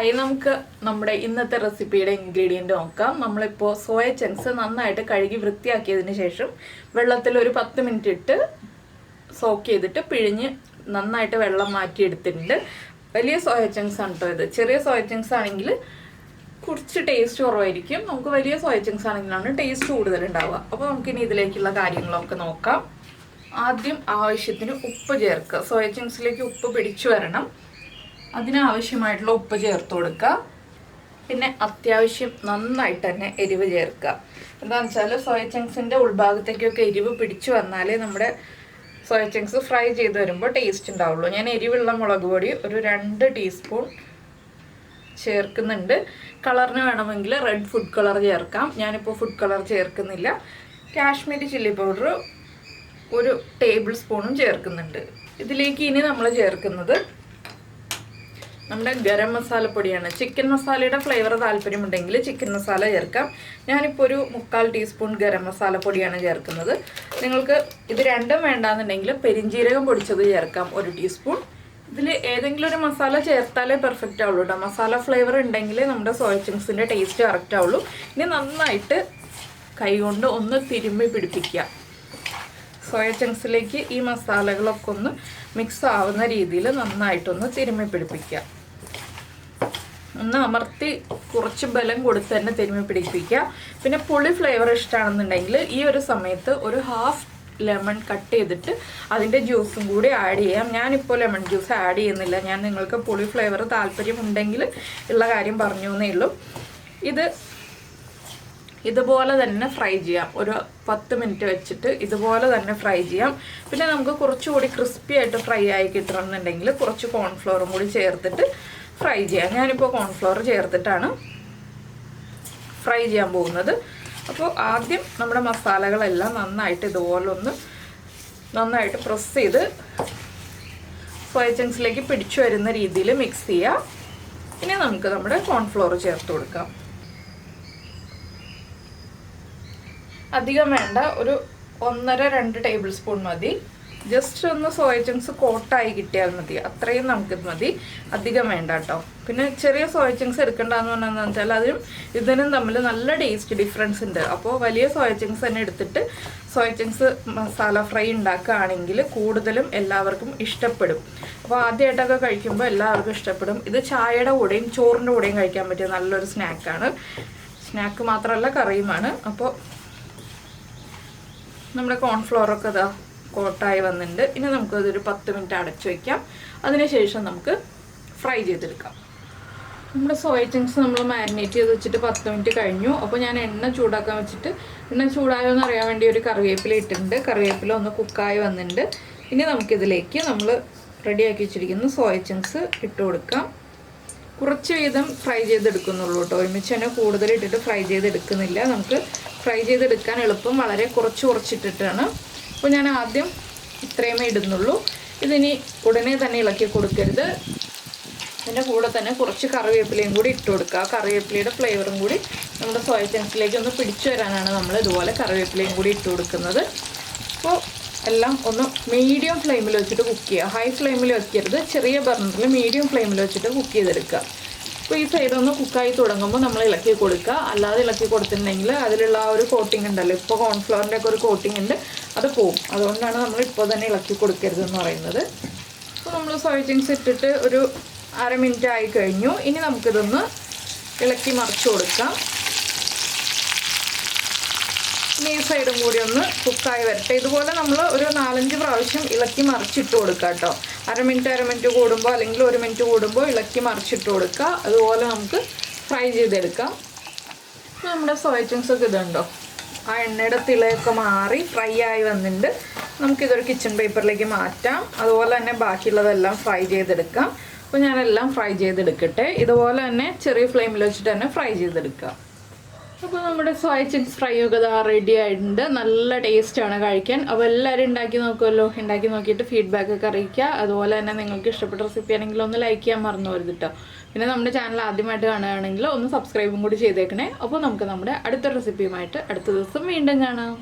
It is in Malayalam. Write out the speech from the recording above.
ഹായ്, നമുക്ക് നമ്മുടെ ഇന്നത്തെ റെസിപ്പിയുടെ ഇൻഗ്രീഡിയൻറ്റ് നോക്കാം. നമ്മളിപ്പോൾ സോയ ചങ്ക്സ് നന്നായിട്ട് കഴുകി വൃത്തിയാക്കിയതിന് ശേഷം വെള്ളത്തിൽ ഒരു 10 മിനിറ്റ് ഇട്ട് സോക്ക് ചെയ്തിട്ട് പിഴിഞ്ഞ് നന്നായിട്ട് വെള്ളം മാറ്റിയെടുത്തിട്ടുണ്ട്. വലിയ സോയ ചങ്ക്സ് ആണ് കേട്ടോ ഇത്. ചെറിയ സോയ ചങ്ക്സ് ആണെങ്കിൽ കുറച്ച് ടേസ്റ്റ് കുറവായിരിക്കും. നമുക്ക് വലിയ സോയ ചങ്ക്സ് ആണെങ്കിലാണ് ടേസ്റ്റ് കൂടുതലുണ്ടാവുക. അപ്പോൾ നമുക്കിനി ഇതിലേക്കുള്ള കാര്യങ്ങളൊക്കെ നോക്കാം. ആദ്യം ആവശ്യത്തിന് ഉപ്പ് ചേർക്കുക. സോയ ചങ്ക്സിലേക്ക് ഉപ്പ് പിടിച്ചു വരണം. അതിനാവശ്യമായിട്ടുള്ള ഉപ്പ് ചേർത്ത് കൊടുക്കുക. പിന്നെ അത്യാവശ്യം നന്നായിട്ട് തന്നെ എരിവ് ചേർക്കുക. എന്താണെന്ന് വെച്ചാൽ സോയ ചങ്ക്സിൻ്റെ ഉൾഭാഗത്തേക്കൊക്കെ എരിവ് പിടിച്ചു വന്നാലേ നമ്മുടെ സോയ ചങ്ക്സ് ഫ്രൈ ചെയ്ത് വരുമ്പോൾ ടേസ്റ്റ് ഉണ്ടാവുള്ളൂ. ഞാൻ എരിവുള്ള മുളക് പൊടി ഒരു 2 ടീസ്പൂൺ ചേർക്കുന്നുണ്ട്. കളറിന് വേണമെങ്കിൽ റെഡ് ഫുഡ് കളർ ചേർക്കാം. ഞാനിപ്പോൾ ഫുഡ് കളർ ചേർക്കുന്നില്ല. കാശ്മീരി ചില്ലി പൗഡർ ഒരു ടേബിൾ സ്പൂണും ചേർക്കുന്നുണ്ട്. ഇതിലേക്ക് ഇനി നമ്മൾ ചേർക്കുന്നത് നമ്മുടെ ഗരം മസാലപ്പൊടിയാണ്. ചിക്കൻ മസാലയുടെ ഫ്ലേവർ താല്പര്യമുണ്ടെങ്കിൽ ചിക്കൻ മസാല ചേർക്കാം. ഞാനിപ്പോൾ ഒരു 3/4 ടീസ്പൂൺ ഗരം മസാലപ്പൊടിയാണ് ചേർക്കുന്നത്. നിങ്ങൾക്ക് ഇത് രണ്ടും വേണ്ടാന്നുണ്ടെങ്കിൽ പെരിഞ്ജീരകം പൊടിച്ചത് ചേർക്കാം 1 ടീസ്പൂൺ. ഇതിൽ ഏതെങ്കിലും ഒരു മസാല ചേർത്താലേ പെർഫെക്റ്റ് ആവുള്ളൂ കേട്ടോ. മസാല ഫ്ലേവർ ഉണ്ടെങ്കിലേ നമ്മുടെ സോയ ചങ്ക്സിൻ്റെ ടേസ്റ്റ് കറക്റ്റ് ആവുള്ളൂ. ഇനി നന്നായിട്ട് കൈകൊണ്ട് ഒന്ന് തിരുമ്മി പിടിപ്പിക്കുക. സോയ ചങ്ക്സിലേക്ക് ഈ മസാലകളൊക്കെ ഒന്ന് മിക്സ് ആവുന്ന രീതിയിൽ നന്നായിട്ടൊന്ന് തിരുമ്മി പിടിപ്പിക്കുക. ഒന്ന് അമർത്തി കുറച്ച് ബലം കൊടുത്ത് തന്നെ തിരുമ്മി പിടിപ്പിക്കുക. പിന്നെ പുളി ഫ്ലേവർ ഇഷ്ടമാണെന്നുണ്ടെങ്കിൽ ഈ ഒരു സമയത്ത് ഒരു 1/2 ലെമൺ കട്ട് ചെയ്തിട്ട് അതിൻ്റെ ജ്യൂസും കൂടി ആഡ് ചെയ്യാം. ഞാനിപ്പോൾ ലെമൺ ജ്യൂസ് ആഡ് ചെയ്യുന്നില്ല. ഞാൻ നിങ്ങൾക്ക് പുളി ഫ്ലേവർ താല്പര്യമുണ്ടെങ്കിൽ ഉള്ള കാര്യം പറഞ്ഞു എന്നേ ഉള്ളൂ. ഇതുപോലെ തന്നെ ഫ്രൈ ചെയ്യാം. ഒരു 10 മിനിറ്റ് വെച്ചിട്ട് ഇതുപോലെ തന്നെ ഫ്രൈ ചെയ്യാം. പിന്നെ നമുക്ക് കുറച്ചുകൂടി ക്രിസ്പി ആയിട്ട് ഫ്രൈ ആയി കിട്ടണമെന്നുണ്ടെങ്കിൽ കുറച്ച് കോൺഫ്ലോറും കൂടി ചേർത്തിട്ട് ഫ്രൈ ചെയ്യാം. ഞാനിപ്പോൾ കോൺഫ്ലോർ ചേർത്തിട്ടാണ് ഫ്രൈ ചെയ്യാൻ പോകുന്നത്. അപ്പോൾ ആദ്യം നമ്മുടെ മസാലകളെല്ലാം നന്നായിട്ട് ഇതുപോലെ ഒന്ന് നന്നായിട്ട് പ്രസ് ചെയ്ത് സോയ ചങ്ക്സിലേക്ക് പിടിച്ചു വരുന്ന രീതിയിൽ മിക്സ് ചെയ്യുക. ഇനി നമുക്ക് നമ്മുടെ കോൺഫ്ലോർ ചേർത്ത് കൊടുക്കാം. അധികം വേണ്ട, ഒരു 1.5-2 ടേബിൾ സ്പൂൺ മതി. ജസ്റ്റ് ഒന്ന് സോയ ചങ്ക്സ് കോട്ടായി കിട്ടിയാൽ മതി. അത്രയും നമുക്കിത് മതി, അധികം വേണ്ട കേട്ടോ. പിന്നെ ചെറിയ സോയ ചങ്ക്സ് എടുക്കേണ്ടതെന്ന് പറഞ്ഞാൽ വെച്ചാൽ അതിനും ഇതിനും തമ്മിൽ നല്ല ടേസ്റ്റ് ഡിഫറൻസ് ഉണ്ട്. അപ്പോൾ വലിയ സോയ ചങ്ക്സ് തന്നെ എടുത്തിട്ട് സോയ ചങ്ക്സ് മസാല ഫ്രൈ ഉണ്ടാക്കുകയാണെങ്കിൽ കൂടുതലും എല്ലാവർക്കും ഇഷ്ടപ്പെടും. അപ്പോൾ ആദ്യമായിട്ടൊക്കെ കഴിക്കുമ്പോൾ എല്ലാവർക്കും ഇഷ്ടപ്പെടും. ഇത് ചായയുടെ കൂടെയും ചോറിൻ്റെ കൂടെയും കഴിക്കാൻ പറ്റിയ നല്ലൊരു സ്നാക്കാണ്. സ്നാക്ക് മാത്രമല്ല കറിയുമാണ്. അപ്പോൾ നമ്മുടെ കോൺഫ്ലോറൊക്കെ ഇതാ കോട്ടായി വന്നിട്ടുണ്ട്. ഇനി നമുക്കതൊരു 10 മിനിറ്റ് അടച്ചു വയ്ക്കാം. അതിനുശേഷം നമുക്ക് ഫ്രൈ ചെയ്തെടുക്കാം. നമ്മുടെ സോയ ചങ്ക്സ് നമ്മൾ മാരിനേറ്റ് ചെയ്ത് വെച്ചിട്ട് 10 മിനിറ്റ് കഴിഞ്ഞു. അപ്പോൾ ഞാൻ എണ്ണ ചൂടാക്കാൻ വെച്ചിട്ട് എണ്ണ ചൂടായോ എന്ന് അറിയാൻ വേണ്ടി ഒരു കറിവേപ്പില ഇട്ടിട്ടുണ്ട്. കറിവേപ്പില ഒന്ന് കുക്കായി വന്നിട്ടുണ്ട്. ഇനി നമുക്കിതിലേക്ക് നമ്മൾ റെഡിയാക്കി വെച്ചിരിക്കുന്ന സോയ ചങ്ക്സ് ഇട്ട് കൊടുക്കാം. കുറച്ച് വീതം ഫ്രൈ ചെയ്തെടുക്കുന്നുള്ളൂ കേട്ടോ. ഒരുമിച്ച് തന്നെ കൂടുതൽ ഇട്ടിട്ട് ഫ്രൈ ചെയ്തെടുക്കുന്നില്ല. നമുക്ക് ഫ്രൈ ചെയ്തെടുക്കാൻ എളുപ്പം വളരെ കുറച്ചിട്ടിട്ടാണ്. അപ്പോൾ ഞാൻ ആദ്യം ഇത്രയുമേ ഇടുന്നുള്ളൂ. ഇതിനി ഉടനെ തന്നെ ഇളക്കി കൊടുക്കരുത്. അതിൻ്റെ കൂടെ തന്നെ കുറച്ച് കറിവേപ്പിലയും കൂടി ഇട്ട് കൊടുക്കുക. കറിവേപ്പിലയുടെ ഫ്ലേവറും കൂടി നമ്മുടെ സോയ ചങ്ക്സിലേക്ക് ഒന്ന് പിടിച്ചു വരാനാണ് നമ്മൾ ഇതുപോലെ കറിവേപ്പിലയും കൂടി ഇട്ട് കൊടുക്കുന്നത്. അപ്പോൾ എല്ലാം ഒന്ന് മീഡിയം ഫ്ലെയിമിൽ വെച്ചിട്ട് കുക്ക് ചെയ്യുക. ഹൈ ഫ്ലെയിമിൽ വെക്കരുത്. ചെറിയ ബർണറിൽ മീഡിയം ഫ്ലെയിമിൽ വെച്ചിട്ട് കുക്ക് ചെയ്തെടുക്കുക. അപ്പോൾ ഈ സൈഡൊന്ന് കുക്കായി തുടങ്ങുമ്പോൾ നമ്മൾ ഇളക്കി കൊടുക്കുക. അല്ലാതെ ഇളക്കി കൊടുത്തിട്ടുണ്ടെങ്കിൽ അതിലുള്ള ആ ഒരു കോട്ടിങ് ഉണ്ടല്ലോ, ഇപ്പോൾ കോൺഫ്ലവറിൻ്റെ ഒക്കെ ഒരു കോട്ടിങ് ഉണ്ട്, അത് പോവും. അതുകൊണ്ടാണ് നമ്മൾ ഇപ്പോൾ തന്നെ ഇളക്കി കൊടുക്കരുതെന്ന് പറയുന്നത്. അപ്പോൾ നമ്മൾ സോയ ചങ്ക്സ് ഇട്ടിട്ട് ഒരു 1/2 മിനിറ്റ് ആയി കഴിഞ്ഞു. ഇനി നമുക്കിതൊന്ന് ഇളക്കി മറിച്ച് കൊടുക്കാം. ഇനി ഈ സൈഡും കൂടി ഒന്ന് കുക്കായി വരട്ടെ. ഇതുപോലെ നമ്മൾ ഒരു 4-5 പ്രാവശ്യം ഇളക്കി മറിച്ചിട്ട് കൊടുക്കുക കേട്ടോ. 1/2 മിനിറ്റ് കൂടുമ്പോൾ അല്ലെങ്കിൽ 1 മിനിറ്റ് കൂടുമ്പോൾ ഇളക്കി മറിച്ചിട്ട് കൊടുക്കുക. അതുപോലെ നമുക്ക് ഫ്രൈ ചെയ്തെടുക്കാം. നമ്മുടെ സോയ ചങ്ക്സ് ഒക്കെ ഇതുണ്ടോ, ആ എണ്ണയുടെ തിളയൊക്കെ മാറി ഫ്രൈ ആയി വന്നിട്ടുണ്ട്. നമുക്കിതൊരു കിച്ചൺ പേപ്പറിലേക്ക് മാറ്റാം. അതുപോലെ തന്നെ ബാക്കിയുള്ളതെല്ലാം ഫ്രൈ ചെയ്തെടുക്കാം. അപ്പോൾ ഞാനെല്ലാം ഫ്രൈ ചെയ്തെടുക്കട്ടെ. ഇതുപോലെ തന്നെ ചെറിയ ഫ്ലെയിമിൽ വെച്ചിട്ട് തന്നെ ഫ്രൈ ചെയ്തെടുക്കാം. അപ്പോൾ നമ്മുടെ സോയ ചങ്ക്സ് ഫ്രൈ ഒക്കെ റെഡി ആയിട്ടുണ്ട്. നല്ല ടേസ്റ്റാണ് കഴിക്കാൻ. അപ്പോൾ എല്ലാവരും ഉണ്ടാക്കി നോക്കുമല്ലോ. ഉണ്ടാക്കി നോക്കിയിട്ട് ഫീഡ്ബാക്ക് ഒക്കെ അറിയിക്കുക. അതുപോലെ തന്നെ നിങ്ങൾക്ക് ഇഷ്ടപ്പെട്ട റെസിപ്പി ആണെങ്കിൽ ഒന്ന് ലൈക്ക് ചെയ്യാൻ മറന്നു പോരുത് കേട്ടോ. പിന്നെ നമ്മുടെ ചാനൽ ആദ്യമായിട്ട് കാണുകയാണെങ്കിൽ ഒന്ന് സബ്സ്ക്രൈബും കൂടി ചെയ്തേക്കണേ. അപ്പോൾ നമുക്ക് നമ്മുടെ അടുത്ത റെസിപ്പിയുമായിട്ട് അടുത്ത ദിവസം വീണ്ടും കാണാം.